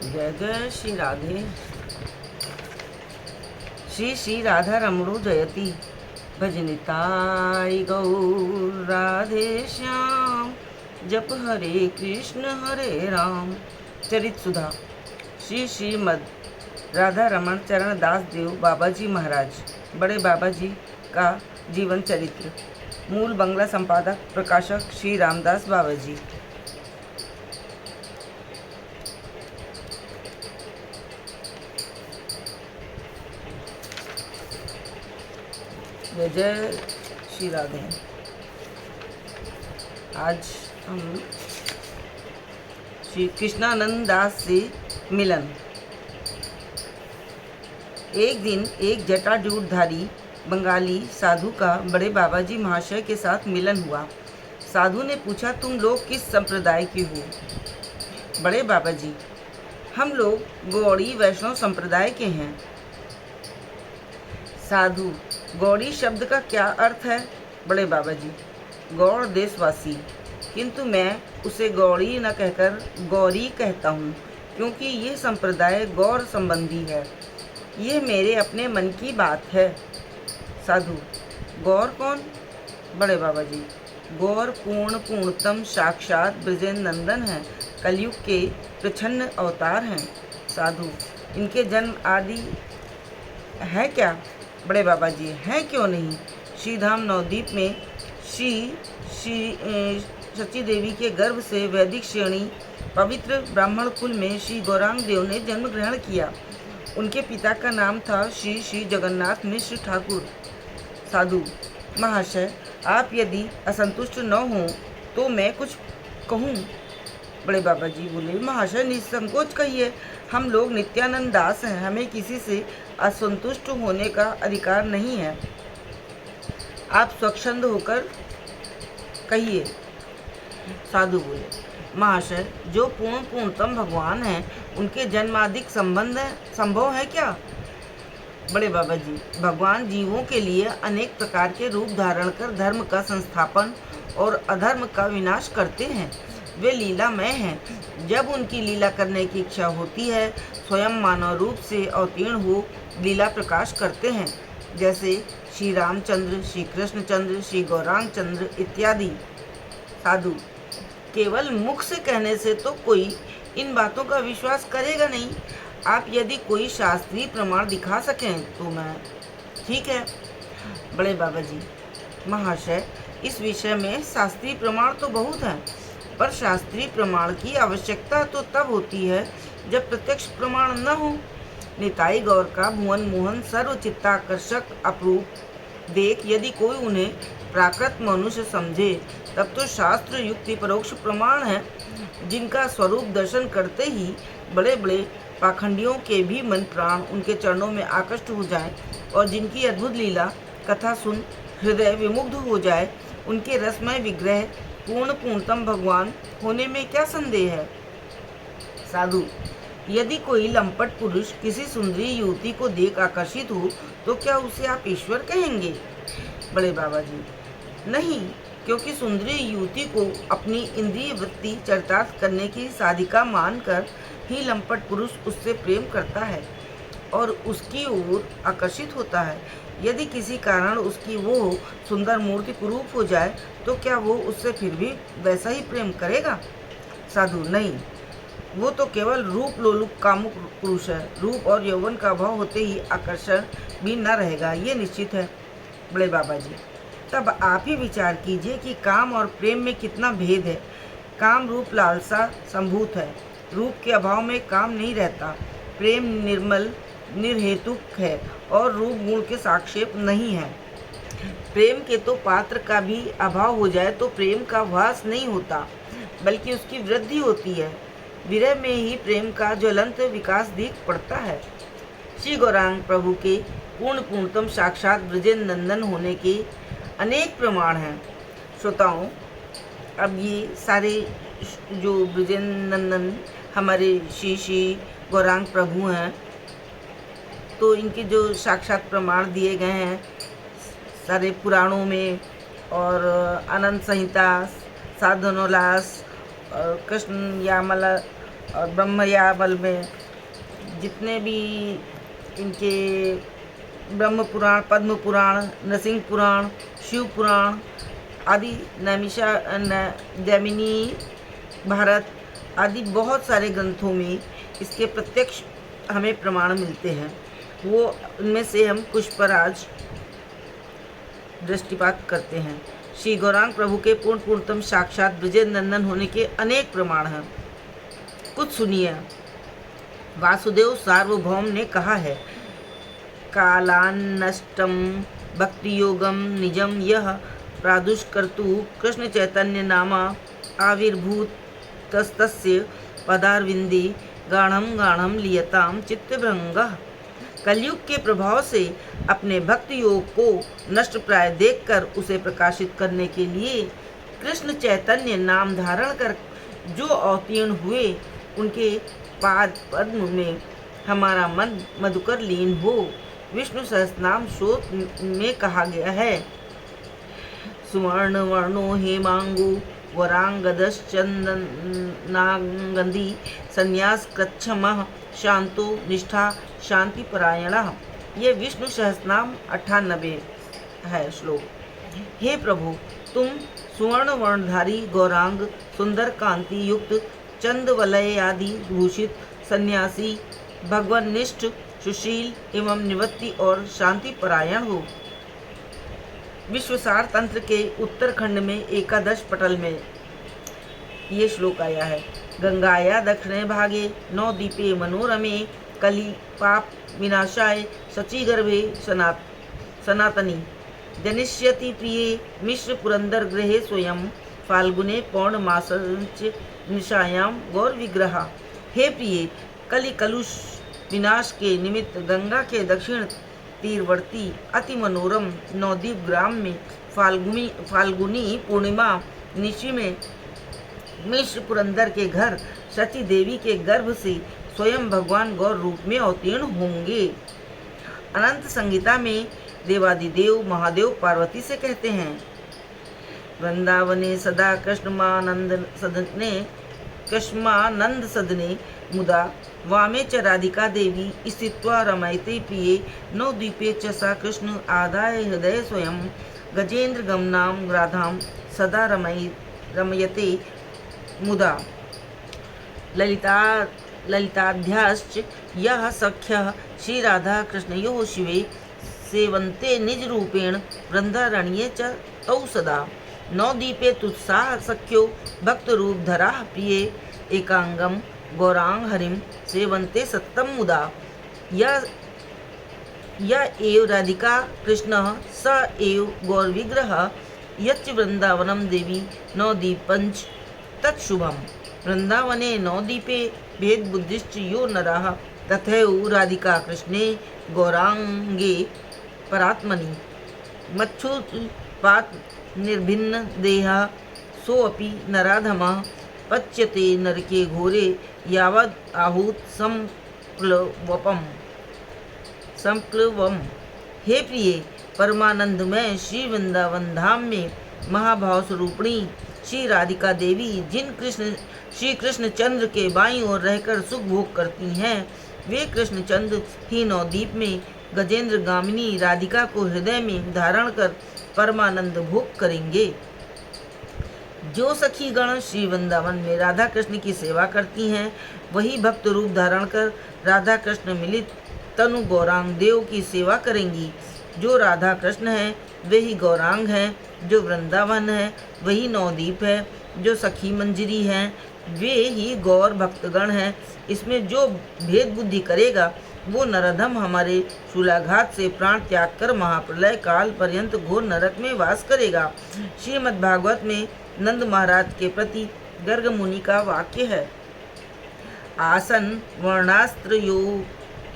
जय जय श्री राधे। श्री श्री राधा रमणो जयति। भजनिताई गौर राधे श्याम। जप हरे कृष्ण हरे राम। चरित सुधा। श्री श्रीमद राधा रमण चरण दास देव बाबाजी महाराज बड़े बाबाजी का जीवन चरित्र। मूल बंगला संपादक प्रकाशक श्री रामदास बाबाजी। जय जय श्री राधे। आज हम श्री कृष्णानंद दास से मिलन। एक दिन एक जटाजूटधारी बंगाली साधु का बड़े बाबाजी महाशय के साथ मिलन हुआ। साधु ने पूछा, तुम लोग किस संप्रदाय के हो? बड़े बाबाजी, हम लोग गौड़ी वैष्णव संप्रदाय के हैं। साधु, गौड़ी शब्द का क्या अर्थ है? बड़े बाबाजी, गौड़ देशवासी, किंतु मैं उसे गौड़ी न कहकर गौरी कहता हूँ, क्योंकि ये संप्रदाय गौर संबंधी है। ये मेरे अपने मन की बात है। साधु, गौर कौन? बड़े बाबाजी, गौर पूर्णतम साक्षात ब्रजेंद्र नंदन है, कलयुग के प्रच्छन्न अवतार हैं। साधु, इनके जन्म आदि है क्या? बड़े बाबाजी, हैं क्यों नहीं। श्रीधाम नवद्वीप में श्री सची देवी के गर्भ से वैदिक श्रेणी पवित्र ब्राह्मण कुल में श्री गौरांग देव ने जन्म ग्रहण किया। उनके पिता का नाम था श्री श्री जगन्नाथ मिश्र ठाकुर। साधु महाशय, आप यदि असंतुष्ट न हों तो मैं कुछ कहूँ? बड़े बाबाजी बोले, महाशय निसंकोच कहिए, हम लोग नित्यानंद दास हैं, हमें किसी से असंतुष्ट होने का अधिकार नहीं है। आप स्वच्छंद होकर कहिए। साधु बोले, महाशय जो पूर्णतम भगवान हैं, उनके जन्मादिक संभव है क्या? बड़े बाबाजी, भगवान जीवों के लिए अनेक प्रकार के रूप धारण कर धर्म का संस्थापन और अधर्म का विनाश करते हैं। वे लीलामय हैं। जब उनकी लीला करने की इच्छा होती है, स्वयं मानव रूप से अवतीर्ण हो लीला प्रकाश करते हैं, जैसे श्री रामचंद्र, श्री कृष्णचंद्र, श्री गौरांग चंद्र इत्यादि। साधु, केवल मुख से कहने से तो कोई इन बातों का विश्वास करेगा नहीं। आप यदि कोई शास्त्रीय प्रमाण दिखा सकें तो मैं ठीक है। बड़े बाबाजी, महाशय इस विषय में शास्त्रीय प्रमाण तो बहुत हैं, पर शास्त्रीय प्रमाण की आवश्यकता तो तब होती है जब प्रत्यक्ष प्रमाण न हो। निताई गौर का भुवन मोहन सर्वचित्ताकर्षक अपरूप देख यदि कोई उन्हें प्राकृत मनुष्य समझे, तब तो शास्त्र युक्ति परोक्ष प्रमाण है, जिनका स्वरूप दर्शन करते ही बड़े बड़े पाखंडियों के भी मन प्राण उनके चरणों में आकृष्ट हो जाए और जिनकी अद्भुत लीला कथा सुन हृदय विमुग्ध हो जाए। उनके रसमय विग्रह पूर्णतम भगवान होने में क्या संदेह है। साधु, यदि कोई लंपट पुरुष किसी सुंदरी युवती को देख आकर्षित हो तो क्या उसे आप ईश्वर कहेंगे? बड़े बाबाजी, नहीं, क्योंकि सुंदरी युवती को अपनी इंद्रिय वृत्ति चरितार्थ करने की साधिका मानकर ही लंपट पुरुष उससे प्रेम करता है और उसकी ओर आकर्षित होता है। यदि किसी कारण उसकी वो सुंदर मूर्ति कुरूप हो जाए तो क्या वो उससे फिर भी वैसा ही प्रेम करेगा? साधु, नहीं, वो तो केवल रूप लोलुप कामुक पुरुष है। रूप और यौवन का भाव होते ही आकर्षण भी न रहेगा, ये निश्चित है। बड़े बाबाजी, तब आप ही विचार कीजिए कि काम और प्रेम में कितना भेद है। काम रूप लालसा संभूत है, रूप के अभाव में काम नहीं रहता। प्रेम निर्मल निर्हेतुक है और रूप गुण के साक्षेप नहीं है। प्रेम के तो पात्र का भी अभाव हो जाए तो प्रेम का वास नहीं होता, बल्कि उसकी वृद्धि होती है। विरह में ही प्रेम का ज्वलंत विकास दिख पड़ता है। श्री गौरांग प्रभु के पूर्णतम साक्षात ब्रजेंद्र नंदन होने के अनेक प्रमाण हैं। श्रोताओं, अब ये सारे जो ब्रजेंद्र नंदन हमारे श्री श्री गौरांग प्रभु हैं, तो इनके जो साक्षात प्रमाण दिए गए हैं सारे पुराणों में और अनंत संहिता, साधनोल्लास और कृष्ण यामला और ब्रह्मयाबल में जितने भी इनके ब्रह्म पुराण, पद्म पुराण, नृसिंह पुराण, शिव पुराण आदि, जैमिनी भारत आदि बहुत सारे ग्रंथों में इसके प्रत्यक्ष हमें प्रमाण मिलते हैं। वो उनमें से हम कुछ पर आज दृष्टिपात करते हैं। श्री गौरांग प्रभु के पूर्णतम साक्षात ब्रजेंद्र नंदन होने के अनेक प्रमाण हैं। कुछ सुनिए। वासुदेव सार्वभौम ने कहा है, कालान्नष्टम भक्ति योगम निजम यह प्रादुष्कर्तु कृष्ण चैतन्य नामा आविर्भूत तस्तस्य पदारविंदी गाढ़म गाढ़म लियताम चित्तभृंगः। कलयुग के प्रभाव से अपने भक्ति योग को नष्ट प्राय देखकर उसे प्रकाशित करने के लिए कृष्ण चैतन्य नाम धारण कर जो अवतीर्ण हुए, उनके पाद पद्म में हमारा मन मधुकर लीन हो। विष्णु सहस्रनाम श्लोक में कहा गया है, सुवर्ण वर्णो हेमांगु वरांगदश्चंदनांगंदी संन्यास कृच्छमः शांतो निष्ठा शांति परायणः। ये विष्णु सहस्रनाम 98 है श्लोक। हे प्रभु, तुम सुवर्ण वर्णधारी गौरांग, सुंदर कांति युक्त, चंद वलय आदि भूषित, सन्यासी, भगवन्निष्ठ, सुशील एवं निवृत्ति और शांति परायण हो। विश्वसार तंत्र के उत्तरखंड में एकादश पटल में ये श्लोक आया है। गंगाया दक्षिणे भागे नवदीपे मनोरमे कली पाप विनाशाय शचीगर्भे सनातनी जनिष्यति प्रिये मिश्र पुरंदर गृहे स्वयं फाल्गुने पौर्णमासंच निशायाम गौर विग्रह। हे प्रिय, कली कलुष विनाश के निमित्त गंगा के दक्षिण तीरवर्ती अति मनोरम नवदीप ग्राम में फाल्गुनी पूर्णिमा निशि में मिश्र पुरंदर के घर शची देवी के गर्भ से स्वयं भगवान गौर रूप में अवतीर्ण होंगे। अनंत संगीता में देवादिदेव महादेव पार्वती से कहते हैं, वृंदावने सदा कृष्णानंद सदने मुदा वामे च राधिका देवी स्थित्वा रमयते प्रिये नवद्वीपे च सा कृष्ण आदाय हृदय स्वयं गजेंद्र गमनाम राधाम सदा रमयते मुदा। ललिताध्याश्च यः सख्यः श्री राधा कृष्णयोः शिवे सेवन्ते निज रूपेण वृंदारण्ये च तौ सदा। नवद्वीपे तुत्साह सख्यो भक्त रूप धरा प्रिये एकांगम गौरांग हरिम सेवन्ते सत्तम मुदा। य एव राधिका कृष्णः स एव गौरविग्रहः यच्च वृंदावनम देवी नवदीपंच तत्शुभम। वृंदावने नवदीपे भेद बुद्धिश्च यो नरः तथैव राधिका कृष्णे गौरांगे परात्मनि। मच्छुपात निर्भिन्न देहः सोऽपि नराधमः पच्यते नरके घोरे यावद आहूत संप्लवम। हे प्रिय, परमानंदमय श्री वृंदावन धाम में महाभाव स्वरूपिणी श्री राधिका देवी जिन श्री कृष्ण चंद्र के बाईं ओर रहकर सुख भोग करती हैं, वे कृष्ण चंद्र ही नवदीप में गजेंद्र गामिनी राधिका को हृदय में धारण कर परमानंद भोग करेंगे। जो सखी गण श्री वृंदावन में राधा कृष्ण की सेवा करती हैं, वही भक्त रूप धारण कर राधा कृष्ण मिलित तनु गौरांग देव की सेवा करेंगी। जो राधा कृष्ण है वही गौरांग हैं, जो वृंदावन है वही नवदीप है, जो सखी मंजरी हैं वे ही गौर भक्तगण हैं। इसमें जो भेद बुद्धि करेगा वो नरधम हमारे शूलाघात से प्राण त्याग कर महाप्रलय काल पर्यंत घोर नरक में वास करेगा। श्रीमद् भागवत में नंद महाराज के प्रति गर्ग मुनि का वाक्य है, आसन वर्णास्त्र यो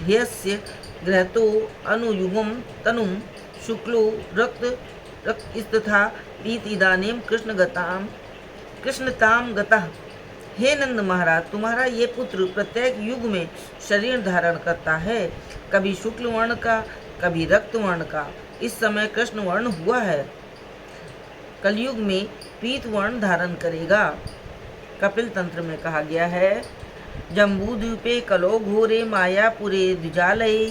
ह्यस्य ग्रहतो अनुयुगम तनुम शुक्लो रक्त तथा पीत इदानीम कृष्णताम गतः। हे नंद महाराज, तुम्हारा ये पुत्र प्रत्येक युग में शरीर धारण करता है, कभी शुक्ल वर्ण का कभी रक्त वर्ण का। इस समय कृष्ण वर्ण हुआ है, कलयुग में पीत वर्ण धारण करेगा। कपिल तंत्र में कहा गया है, जम्बूद्वीपे कलो घोरे मायापुरे द्विजालये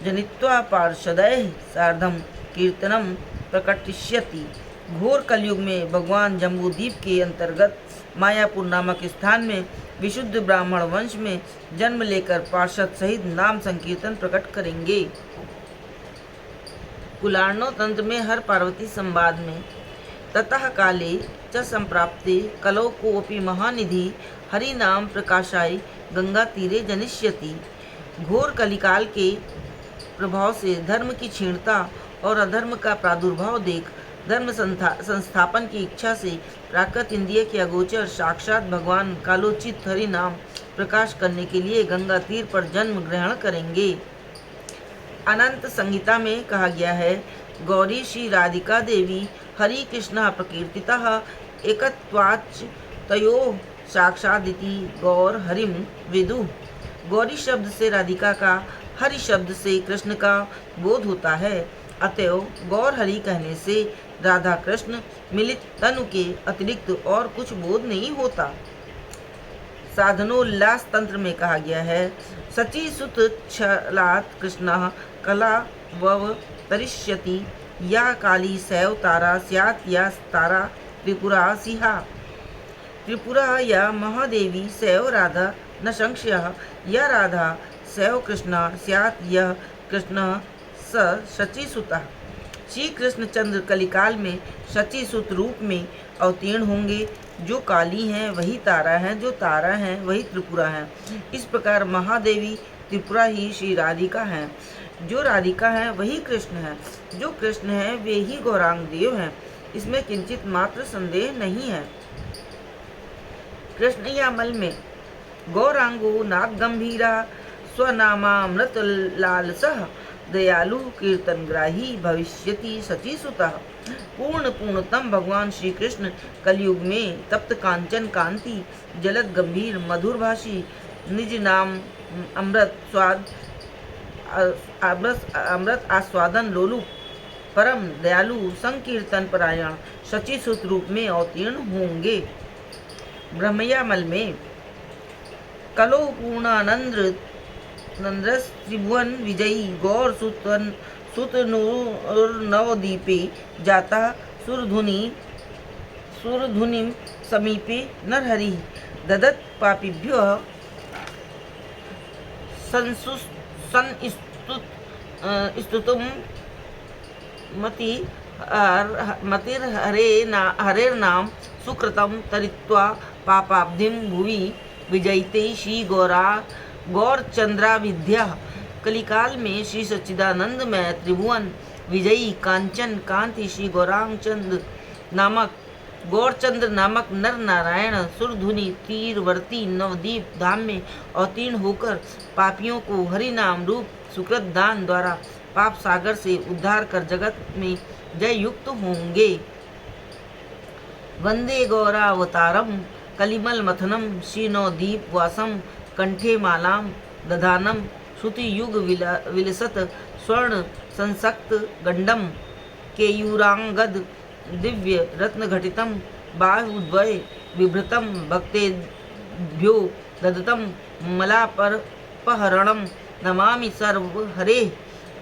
जनित्वा पार्षदैः सार्धम कीर्तनम प्रकटिष्यति। घोर कलयुग में भगवान जम्बूद्वीप के अंतर्गत मायापुर नामक स्थान में विशुद्ध ब्राह्मण वंश में जन्म लेकर पार्षद सहित नाम संकीर्तन प्रकट करेंगे। कुलार्णव तंत्र में हर पार्वती संवाद में ततः काले च संप्राप्ते कलौ कोऽपि महानिधि हरि नाम प्रकाशाय गंगा तीरे जनिष्यति। घोर कलिकाल के प्रभाव से धर्म की क्षीणता और अधर्म का प्रादुर्भाव देख धर्म संस्थापन की इच्छा से प्राकृत इंद्रिय के अगोचर साक्षात भगवान कालोचित हरि नाम प्रकाश करने के लिए गंगा तीर पर जन्म ग्रहण करेंगे। अनंत संहिता में कहा गया है, गौरी श्री राधिका देवी हरि कृष्ण प्रकीर्तितः एकत्वाच्च तयोः साक्षादिति गौर हरिम विदु। गौरी शब्द से राधिका का, हरि शब्द से कृष्ण का बोध होता है। अतएव गौर हरि कहने से राधा कृष्ण मिलित तनु के अतिरिक्त और कुछ बोध नहीं होता। साधनोल्लास तंत्र में कहा गया है, सची सुत छलात् कृष्ण कला वव तरिष्यति या काली सैव तारा स्यात् या तारा त्रिपुरा सिहा। त्रिपुरा या महादेवी सैव राधा न संशयः, या राधा सैव कृष्ण स्यात् यह कृष्ण स शचीसुतः। श्री कृष्णचंद्र कलिकाल में शचीसुत रूप में अवतीर्ण होंगे। जो काली हैं वही तारा हैं, जो तारा हैं वही त्रिपुरा हैं। इस प्रकार महादेवी त्रिपुरा ही श्री राधिका हैं, जो राधिका हैं वही कृष्ण हैं, जो कृष्ण हैं वे ही गौरांग देव हैं। इसमें किंचित मात्र संदेह नहीं है। कृष्ण यामल में गौरांगो नाग गंभीरा स्वनामामृत लालसः दयालु कीर्तनग्राही भविष्यति शचीसुतः। पूर्णतम भगवान श्री कृष्ण कलयुग में तप्त कांचन कांति जलद गंभीर मधुर भाषी निज नाम अमृत आस्वादन लोलुप परम दयालु संकीर्तन परायण शचीसुत रूप में अवतीर्ण होंगे। ब्रह्मयामल में कलो पूर्णानंद नंद्रस त्रिभुवन विजयी गौर सुत नवदीपे जाता सुरधुनि समीपे नरहरि ददत पापिभ्यो स्तुतुम हरेर्नाम सुकृतम तरित्वा पापाब्धिम भुवि विजयते श्री गौरचंद्रा विद्या। कलिकाल में श्री सच्चिदानंद में त्रिभुवन विजयी कांचन कांति श्री गौरचंद्र नामक नर नारायण सुरधुनि तीरवर्ती नवदीप धाम में अवतीर्ण होकर पापियों को हरि नाम रूप सुकृत दान द्वारा पाप सागर से उद्धार कर जगत में जय युक्त होंगे। वंदे गौरावतारम कलिमल मथनम श्रीनवदीप वासम कंठे मालाम दधानम श्रुति युग विलसत स्वर्ण संसक्त गंडम केयूरांगद दिव्य रत्न घटितम बाहुद्वय विभृतम भक्तेभ्यो ददतम मलापहरणम नमामि सर्व हरे।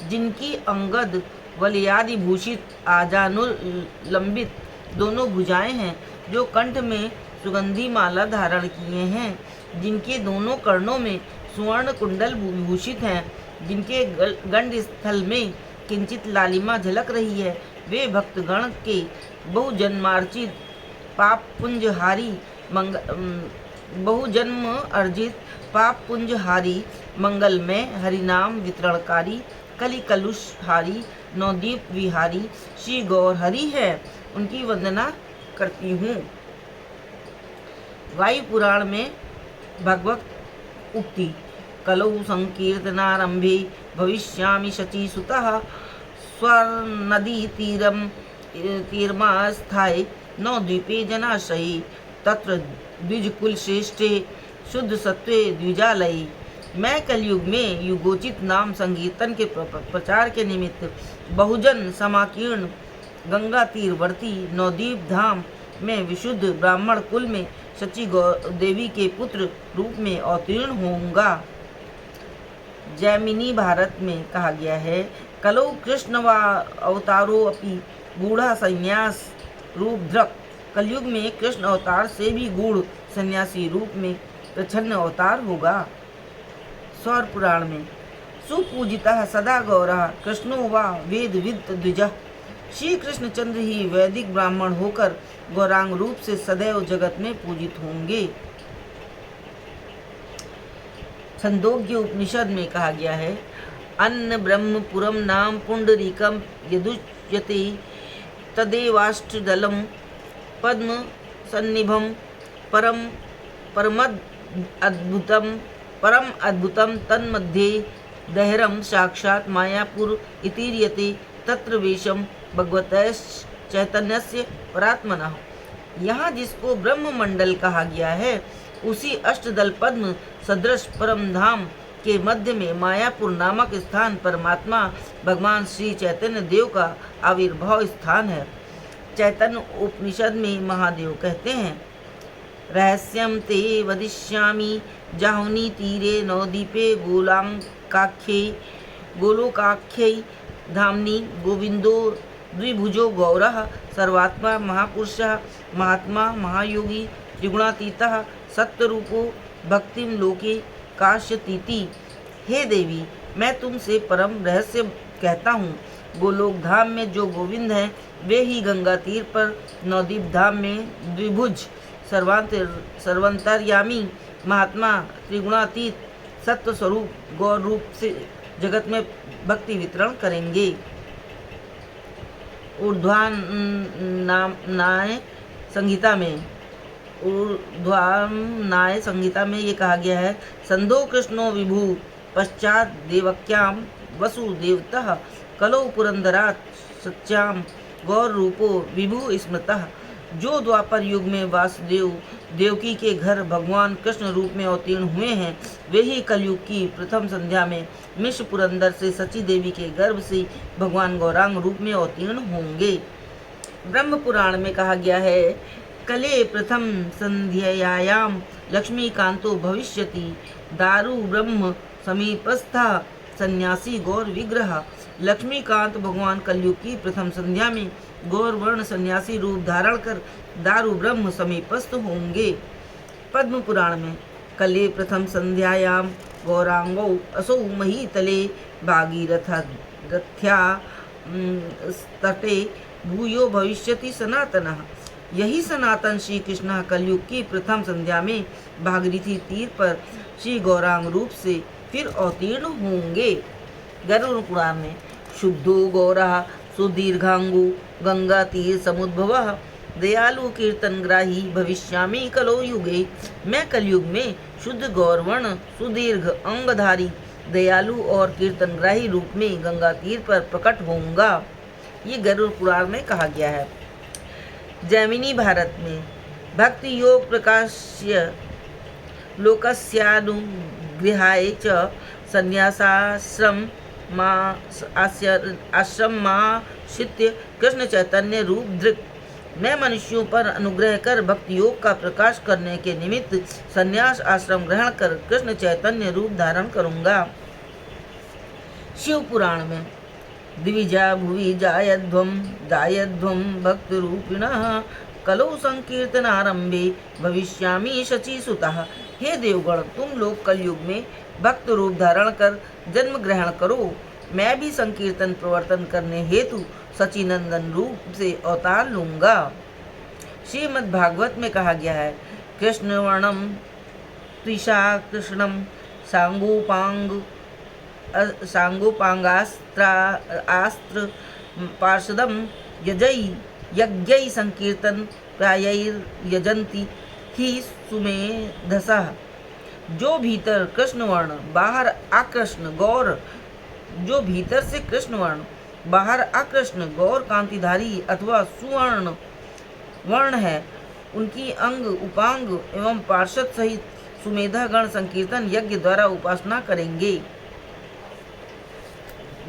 जिनकी अंगद वलयादि भूषित आजानुलंबित दोनों भुजाएं हैं, जो कंठ में सुगंधी माला धारण किए हैं, जिनके दोनों कर्णों में सुवर्ण कुंडल विभूषित हैं, जिनके गंड स्थल में किंचित लालिमा झलक रही है, वे भक्तगण के बहुजन्मार्जित पाप पुंजहारी मंगलमय हरिनाम वितरणकारी कलि कलुषहारी नवदीप विहारी श्री गौर हरि है। उनकी वंदना करती हूँ। वायु पुराण में भगवत उक्ति कलौ संकीर्तनारंभे भविष्यामि शचीसुतः स्वर्नदी तीरमास्थाय नवद्वीपे जनाशये तत्र द्विजकुल श्रेष्ठे शुद्ध सत्वे द्विजालये। मैं कलयुग में युगोचित नाम संकीर्तन के प्रचार के निमित्त बहुजन समाकीर्ण गंगा तीरवर्ती नवद्वीप धाम में विशुद्ध ब्राह्मण कुल में सची देवी के पुत्र रूप में अवतीर्ण होऊंगा। जैमिनी भारत में कहा गया है, कलौ कृष्ण व अवतारो अपि गूढ़ा संन्यास रूप धृक। कलयुग में कृष्ण अवतार से भी गूढ़ सन्यासी रूप में प्रच्छन्न अवतार होगा। सौर पुराण में सुपूजितः सदा गौरः कृष्णो व वेदविद द्विजः। श्री कृष्णचंद्र ही वैदिक ब्राह्मण होकर गौरांग रूप से सदैव जगत में पूजित होंगे। छंदोग्य उपनिषद में कहा गया है, अन्न ब्रह्म पुरम नाम पुंडरीकम यदुच्यते तदेवाष्टदलम पद्म सन्निभम परम अद्भुतम तन्मध्ये दहरम साक्षात् मायापुर इतीर्यते तत्र वेशम भगवतैश्च चैतन्यस्य परात्मनः। यहाँ जिसको ब्रह्म मंडल कहा गया है, उसी अष्टदल पद्म सदृश परम धाम के मध्य में मायापुर नामक स्थान परमात्मा भगवान श्री चैतन्य देव का आविर्भाव स्थान है। चैतन्य उपनिषद में महादेव कहते हैं, रहस्यम ते वदिष्यामि जाहुनी तीरे नवदीपे गोलोकाख्ये धामनि गोविंदो द्विभुजो गौरः सर्वात्मा महापुरुषः महात्मा महायोगी त्रिगुणातीतः सत्वरूपो भक्तिम लोके काश्यतीति। हे देवी, मैं तुमसे परम रहस्य कहता हूँ। गोलोक धाम में जो गोविंद हैं, वे ही गंगा तीर पर नवदीप धाम में द्विभुज सर्वांतर्यामी महात्मा त्रिगुणातीत सत्व स्वरूप गौर रूप से जगत में भक्ति वितरण करेंगे। ऊर्ध्वानाय संहिता में ये कहा गया है, संधो कृष्णो विभु पश्चात देवक्याम वसुदेवतः कलौ पुरंदरात सच्याम गौर रूपो विभु स्मृतः। जो द्वापर युग में वासुदेव देवकी के घर भगवान कृष्ण रूप में अवतीर्ण हुए हैं, वे ही कलयुग की प्रथम संध्या में मिश्र पुरंदर से सची देवी के गर्भ से भगवान गौरांग रूप में अवतीर्ण होंगे। ब्रह्म पुराण में कहा गया है, कले प्रथम संध्यायाम लक्ष्मीकांतो भविष्यति दारु ब्रह्म समीपस्था सन्यासी गौर विग्रह। लक्ष्मीकांत भगवान कलयुग की प्रथम संध्या में गौर वर्ण सन्यासी रूप धारण कर दारु ब्रह्म समीपस्थ होंगे। पद्म पुराण में कले प्रथम संध्यायाम गौरांगौ असौ महीतले भागीरथ्या तटे भूयो भविष्यति सनातनः। यही सनातन श्री कृष्ण कलयुग की प्रथम संध्या में भागीरथी तीर पर श्री गौरांग रूप से फिर अवतीर्ण होंगे। गरुड़ पुराण में शुद्धो गौरः सुदीर्घांगु गंगा तीर समुद्भवः दयालु कीर्तनग्राही भविष्यामि कलो युगे। मैं कलयुग में शुद्ध गौरवर्ण सुदीर्घ अंगधारी दयालु और कीर्तनग्राही रूप में गंगा तीर पर प्रकट होऊंगा। ये गरुड़ पुराण में कहा गया है। जैमिनी भारत में भक्ति योग प्रकाश्य लोकस्यानुगृहाय च संन्यासाश्रम आश्रमाश्रित्य कृष्ण चैतन्य रूप धृक। मैं मनुष्यों पर अनुग्रह कर भक्ति योग का प्रकाश करने के निमित्त संन्यास आश्रम ग्रहण कर कृष्ण चैतन्य रूप धारण करूंगा। शिव पुराण में द्विजा भुवि जायध्वम भक्त रूपिणः कलौ संकीर्तन आरंभे भविष्यामि शचीसुतः। हे देवगण, तुम लोग कलयुग में भक्त रूप धारण कर जन्म ग्रहण करो। मैं भी संकीर्तन प्रवर्तन करने हेतु सचिनंदन रूप से अवतार लूंगा। श्रीमद् भागवत में कहा गया है, कृष्णवर्णम त्विषा कृष्णम सांगोपांगास्त्र पार्षदम यज्ञै संकीर्तन प्रायैर्यजन्ति ही सुमेधसः। जो भीतर कृष्णवर्ण बाहर आकृष्ण गौर जो भीतर से कृष्णवर्ण बाहर आकृष्ण गौर कांतिधारी अथवा सुवर्ण वर्ण है, उनकी अंग उपांग एवं पार्षद सहित सुमेधागण संकीर्तन यज्ञ द्वारा उपासना करेंगे।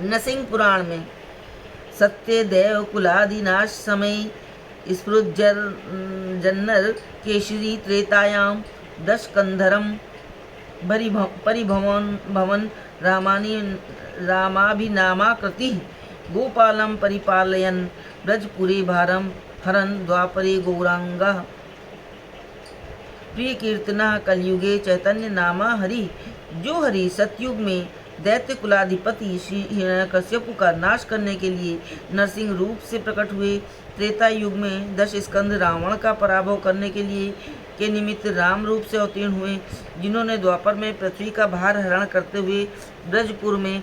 नरसिंह पुराण में सत्य देव कुलादिनाश समय स्फुरज्जन्नर केशरी त्रेतायां दशकन्धरं परिभवन रामाभिनामाकृतिः गोपालं परिपालयन् ब्रजपुरे भारं हरन् द्वापरे गौरांगः प्रिय कीर्तनः कलयुगे चैतन्य नामा हरि। जो हरि सतयुग में दैत्य कुलाधिपति श्री हिरण्यकश्यप का नाश करने के लिए नरसिंह रूप से प्रकट हुए, त्रेता युग में 10 स्कंद रावण का पराभव करने के लिए के निमित्त राम रूप से अवतीर्ण हुए, जिन्होंने द्वापर में पृथ्वी का भार हरण करते हुए ब्रजपुर में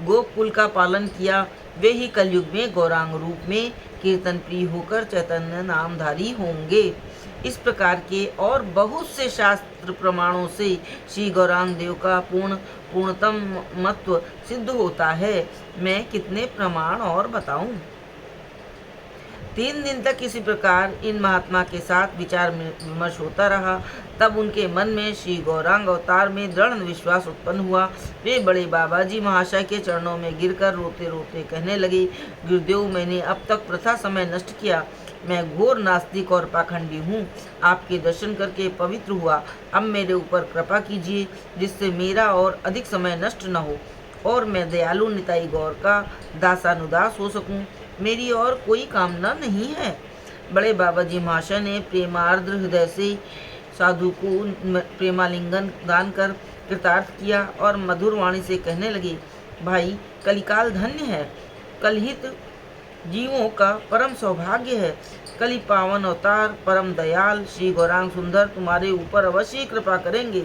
गोकुल का पालन किया, वे ही कलयुग में गौरांग रूप में कीर्तन प्रिय होकर चैतन्य नामधारी होंगे। इस प्रकार के और बहुत से शास्त्र प्रमाणों से श्री गौरांग देव का पूर्णतम महत्व सिद्ध होता है। मैं कितने प्रमाण और बताऊं। 3 दिन तक इसी प्रकार इन महात्मा के साथ विचार विमर्श होता रहा। तब उनके मन में श्री गौरांग अवतार में दृढ़ विश्वास उत्पन्न हुआ। वे बड़े बाबा जी महाशय के चरणों में गिरकर रोते रोते कहने लगे, गुरुदेव, मैंने अब तक प्रथा समय नष्ट किया। मैं घोर नास्तिक और पाखंडी हूँ। आपके दर्शन करके पवित्र हुआ। अब मेरे ऊपर कृपा कीजिए, जिससे मेरा और अधिक समय नष्ट न हो और मैं दयालु निताई गौर का दासानुदास हो सकूं। मेरी और कोई कामना नहीं है। बड़े बाबा जी महाशय ने प्रेमार्द्र हृदय से साधु को प्रेमालिंगन दान कर कृतार्थ किया और मधुर वाणी से कहने लगे, भाई, कलिकाल धन्य है। कलहित जीवों का परम सौभाग्य है। कली पावन अवतार परम दयाल श्री गौरांग सुंदर तुम्हारे ऊपर अवश्य कृपा करेंगे।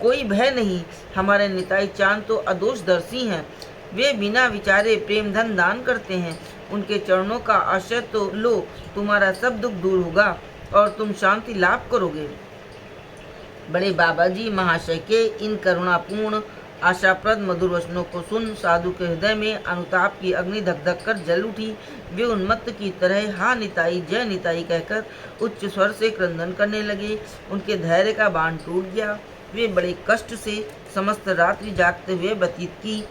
कोई भय नहीं। हमारे निताई चांद तो अदोषदर्शी हैं। वे बिना विचारे प्रेम धन दान करते हैं। उनके चरणों का आश्रय तो लो, तुम्हारा सब दुख दूर होगा और तुम शांति लाभ करोगे। बड़े बाबा जी महाशय के इन करुणापूर्ण आशाप्रद मधुर वचनों को सुन साधु के हृदय में अनुताप की अग्नि धक धक कर जल उठी। वे उन्मत्त की तरह हा निताई जय निताई कहकर उच्च स्वर से क्रंदन करने लगे। उनके धैर्य का बांध टूट गया। वे बड़े कष्ट से समस्त रात्रि जागते हुए व्यतीत की।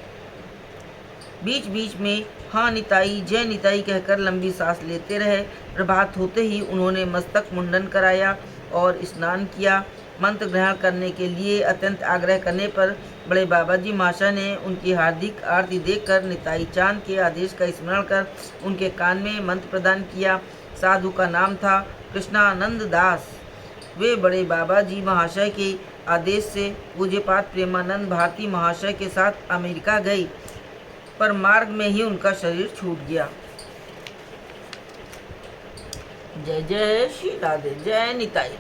बीच बीच में हाँ निताई जय निताई कहकर लंबी सांस लेते रहे। प्रभात होते ही उन्होंने मस्तक मुंडन कराया और स्नान किया। मंत्र ग्रहण करने के लिए अत्यंत आग्रह करने पर बड़े बाबा जी महाशय ने उनकी हार्दिक आरती देखकर निताई चांद के आदेश का स्मरण कर उनके कान में मंत्र प्रदान किया। साधु का नाम था कृष्णानंद दास। वे बड़े बाबा जी महाशय के आदेश से पूज्यपाद प्रेमानंद भारती महाशय के साथ अमेरिका गए, पर मार्ग में ही उनका शरीर छूट गया। जय जय श्री राधे, जय निताई।